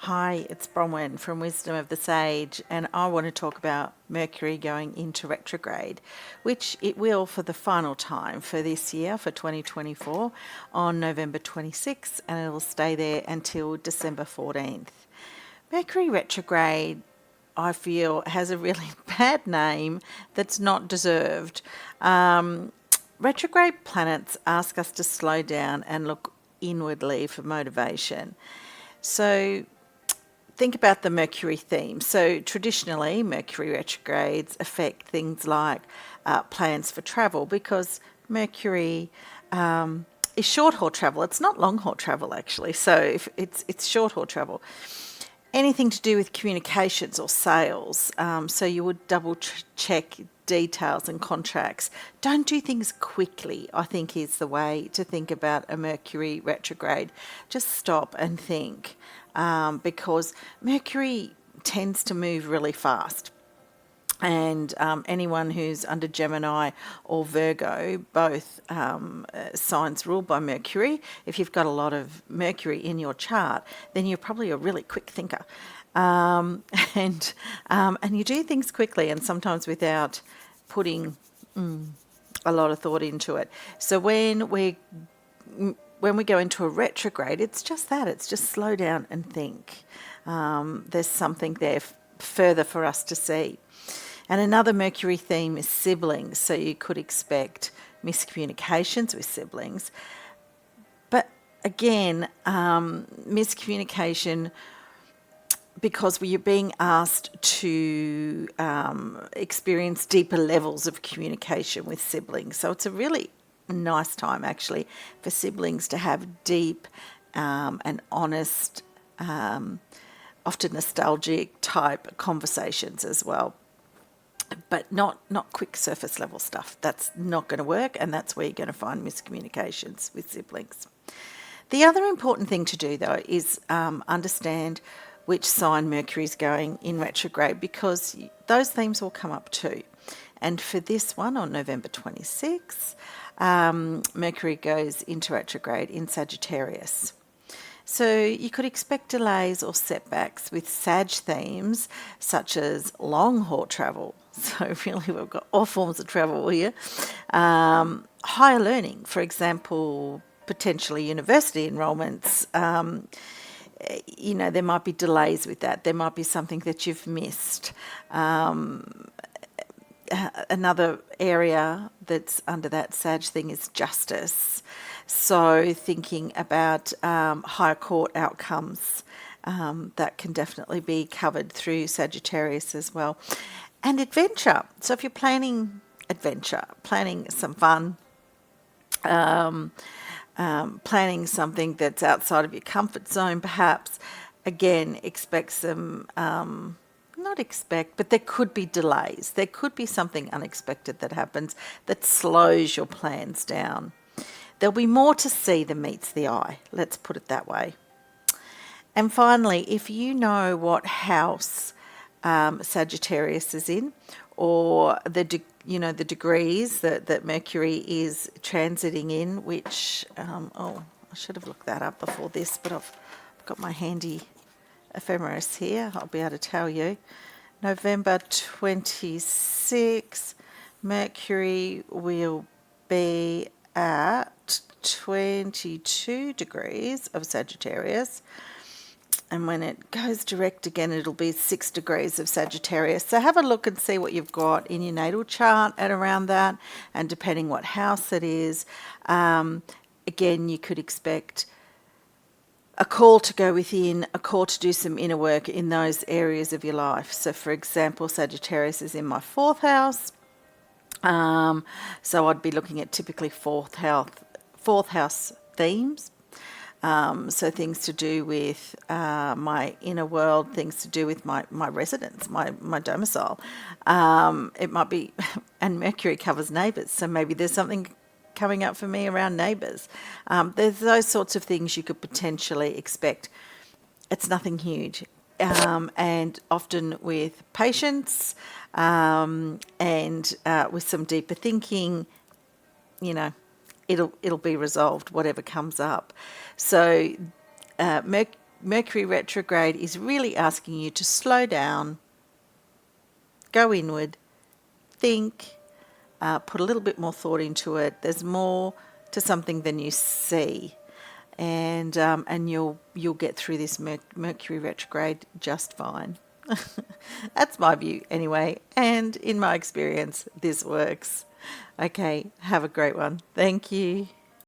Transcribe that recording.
Hi, it's Bronwyn from Wisdom of the Sage, and I want to talk about Mercury going into retrograde, which it will for the final time for this year, for 2024, on November 26th, and it'll stay there until December 14th. Mercury retrograde, I feel, has a really bad name that's not deserved. Retrograde planets ask us to slow down and look inwardly for motivation. So think about the Mercury theme. So traditionally, Mercury retrogrades affect things like plans for travel, because Mercury is short haul travel. It's not long haul travel, actually. So if it's short haul travel. Anything to do with communications or sales. So you would double check details and contracts. Don't do things quickly, I think, is the way to think about a Mercury retrograde. Just stop and think, because Mercury tends to move really fast. And anyone who's under Gemini or Virgo, both signs ruled by Mercury, if you've got a lot of Mercury in your chart, then you're probably a really quick thinker. And you do things quickly and sometimes without putting a lot of thought into it. So when we go into a retrograde, it's just that. It's just slow down and think. There's something there further for us to see. And another Mercury theme is siblings. So you could expect miscommunications with siblings. But again, miscommunication because you're being asked to experience deeper levels of communication with siblings. So it's a really nice time, actually, for siblings to have deep and honest, often nostalgic type conversations as well. But not quick surface level stuff. That's not going to work, and that's where you're going to find miscommunications with siblings. The other important thing to do, though, is understand which sign Mercury is going in retrograde, because those themes will come up too. And for this one, on November 26th, Mercury goes into retrograde in Sagittarius. So you could expect delays or setbacks with Sag themes, such as long haul travel. So really, we've got all forms of travel here. Higher learning, for example, potentially university enrolments. There might be delays with that. There might be something that you've missed. Another area that's under that Sag thing is justice. So thinking about higher court outcomes, that can definitely be covered through Sagittarius as well. And adventure. So if you're planning adventure, planning some fun, planning something that's outside of your comfort zone, perhaps, again, expect some, not expect, but there could be delays. There could be something unexpected that happens that slows your plans down. There'll be more to see than meets the eye. Let's put it that way. And finally, if you know what house Sagittarius is in, or the degrees that Mercury is transiting in, which, I should have looked that up before this, but I've got my handy ephemeris here. I'll be able to tell you. November 26, Mercury will be at 22 degrees of Sagittarius. And when it goes direct again, it'll be 6 degrees of Sagittarius. So have a look and see what you've got in your natal chart at around that. And depending what house it is, again, you could expect a call to go within, a call to do some inner work in those areas of your life. So, for example, Sagittarius is in my 4th house. So I'd be looking at typically fourth house themes. So things to do with my inner world, things to do with my residence, my domicile. It might be, and Mercury covers neighbours, so maybe there's something coming up for me around neighbours. There's those sorts of things you could potentially expect. It's nothing huge. And often with patience and with some deeper thinking, it'll be resolved, whatever comes up. So Mercury retrograde is really asking you to slow down, go inward, think, put a little bit more thought into it. There's more to something than you see, and you'll get through this Mercury retrograde just fine. That's my view anyway, and in my experience, this works. Okay, have a great one. Thank you.